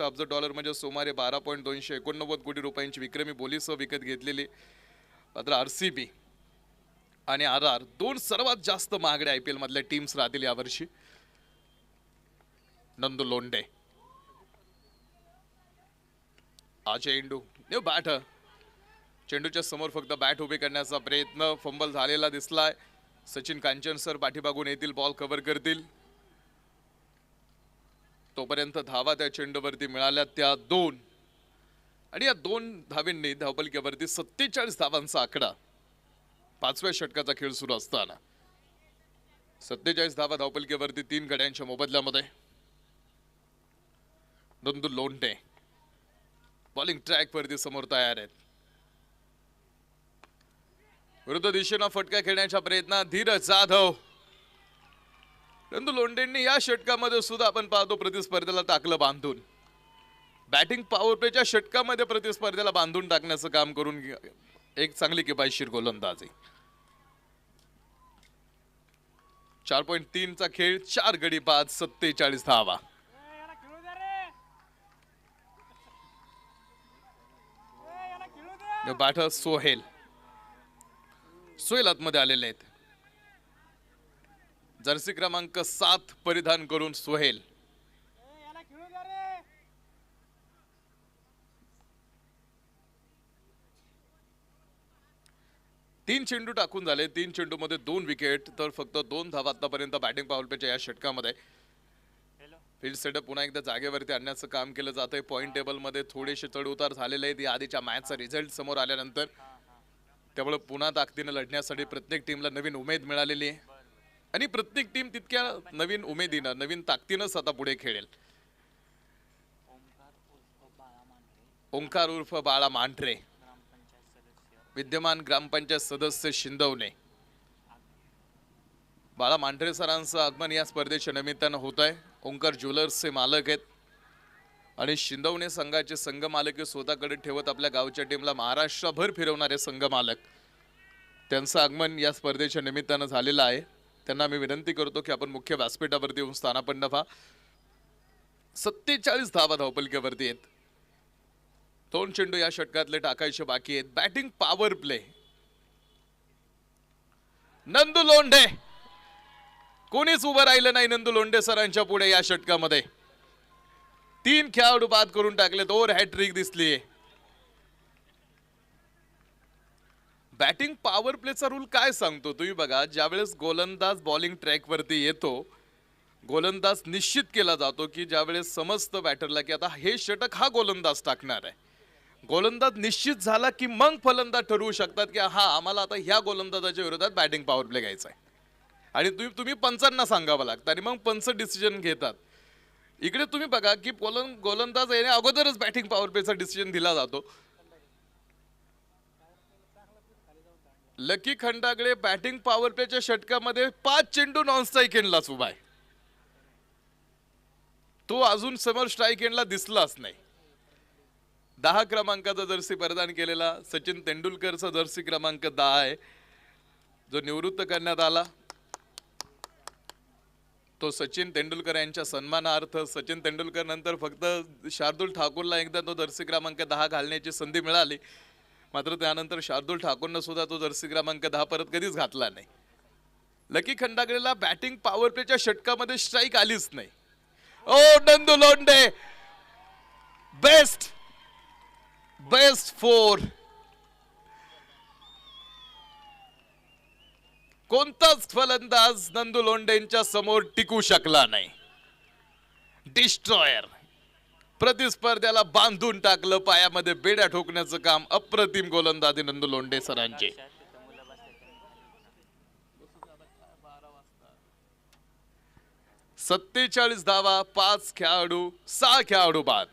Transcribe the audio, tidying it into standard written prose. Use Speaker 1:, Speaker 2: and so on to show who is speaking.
Speaker 1: अब्ज डॉलर म्हणजे सुमारे 12.289 कोटी रुपयांची विक्रमी बोलीसह विकत घेतलेली. मात्र आरसीबी आणि आरआर दोन सर्वात जास्त महागड्या आयपीएल मधल्या टीम्स राहतील यावर्षी. नंदू लोंढे चेंडू न्यू बॅट, चेंडूच्या समोर फक्त बॅट उभी करण्याचा प्रयत्न, फंबल झालेला दिसलाय. सचिन कांचन सर पाठीमागून येतील, बॉल कव्हर करतील. तोपर्यंत धावा त्या चेंडूवरती मिळाल्या त्या 2 आणि या 2 धावांनी धावपलकीवरती 47 धावांचा आकडा. 5व्या षटकाचा खेळ सुरू असताना 47 धावा धावपलकीवरती 3 गड्यांच्या मोबदल्यामध्ये. नंदू लोंढे बॉलिंग ट्रॅक वरती समोर तयार आहेत. विरुद्ध दिशेनं फटका खेळण्याच्या प्रयत्नात धीरज जाधव. नंदू लोंढेंनी या षटकामध्ये सुद्धा आपण पाहतो प्रतिस्पर्ध्याला टाकलं बांधून. बॅटिंग पॉवर प्लेच्या षटकामध्ये प्रतिस्पर्ध्याला बांधून टाकण्याचं काम करून एक चांगली किफायतशीर गोलंदाजी. 4.3 चा खेळ, 4 गडी बाद, 47 धावा. बॅटर सोहेल आतमध्ये आलेले आहेत. जर्सी क्रमांक 7 परिधान करून सोहेल. तीन चेंडू टाकून झाले, 3 चेंडूमध्ये 2 विकेट, तर फक्त 2 धावा आतापर्यंत बॅटिंग पॉवर प्लेच्या या षटकामध्ये. फील्ड सेटअप पुन्हा एकदा जागेवरती आणण्याचं काम केलं जातंय. पॉइंट टेबल मध्ये थोडेसे चढ उतार झालेले आहेत या आधीच्या मॅचचा रिझल्ट समोर आल्यानंतर. त्यामुळे पुन्हा ताकदीने लढण्यासाठी प्रत्येक टीमला नवीन उमेद मिळालेली आहे आणि प्रत्येक टीम तितक्या नवीन उमेदीनं, नवीन ताकदीनंच आता पुढे खेळेल. ओंकार उर्फ बाळा मांढरे, विद्यमान ग्रामपंचायत सदस्य शिंदवणे. बाळा मांढरे सरांचं आगमन या स्पर्धेच्या निमित्तानं होत आहे. ओंकार ज्वेलर्सचे मालक आहेत आणि शिंदवणे संघाचे संघ मालक स्वतःकडे ठेवत आपल्या गावच्या टीमला महाराष्ट्रभर फिरवणारे संघ मालक. त्यांचं आगमन या स्पर्धेच्या निमित्तानं झालेलं आहे. त्यांना मी विनंती करतो की आपण मुख्य व्यासपीठावरती येऊन स्थानापन्न व्हा. 47 धावा धावपलकीवरती आहेत. 2 चेंडू या षटकातले टाकायचे बाकी आहेत. Batting power play Nandu Londhe, कोणीच उभं राहिलं नाही नंदू लोंढे सरांच्या पुढे या षटकामध्ये. 3 खेळाडू बाद करून टाकलेत. ओव्हर हॅट्रिक दिसलीये. बॅटिंग पॉवर प्लेचा रूल काय सांगतो तुम्ही बघा. ज्यावेळेस गोलंदाज बॉलिंग ट्रॅक वरती येतो, गोलंदाज निश्चित केला जातो की ज्यावेळेस समजतं बॅटरला की आता हे षटक हा गोलंदाज टाकणार आहे. गोलंदाज निश्चित झाला की मग फलंदाज ठरवू शकतात की हा आम्हाला आता ह्या गोलंदाजाच्या विरोधात बॅटिंग पॉवर प्ले घ्यायचा आहे आणि तुम्ही पंचांना सांगावं लागतं आणि मग पंच डिसिजन घेतात. इकडे तुम्ही बघा की गोलंदाज येण्या अगोदरच बॅटिंग पॉवर प्लेचा डिसिजन दिला जातो. लकी खंडागळे बॅटिंग पॉवर प्लेच्या षटकामध्ये 5 चेंडू नॉन स्ट्राईक एंडलाच उभा आहे. तो अजून समोर स्ट्राईक एंडला दिसलाच नाही. 10 क्रमांकाचा जर्सी परिधान केलेला सचिन तेंडुलकरचा जर्सी क्रमांक 10 आहे जो निवृत्त करण्यात आला. तो सचिन तेंडुलकर यांच्या सन्मानार्थ. सचिन तेंडुलकर नंतर फक्त शार्दुल ठाकूरला एकदा तो जर्सी क्रमांक 10 घालण्याची संधी मिळाली, मात्र त्यानंतर शार्दुल ठाकूरनं सुद्धा तो जर्सी क्रमांक 10 परत कधीच घातला नाही. लकी खंडागळेला बॅटिंग पॉवर प्लेच्या षटकामध्ये स्ट्राईक आलीच नाही. ओ नंदू लोंढे बेस्ट 4. कोणताच फलंदाज नंदू लोंढेंच्या समोर टिकू शकला नाही. डिस्ट्रॉयर, प्रतिस्पर्ध्याला बांधून टाकलं. पायामध्ये बेड्या ठोकण्याचं काम अप्रतिम गोलंदाजी नंदू लोंढे सरांचे. 47 धावा, 5 खेळाडू, 6 खेळाडू बाद.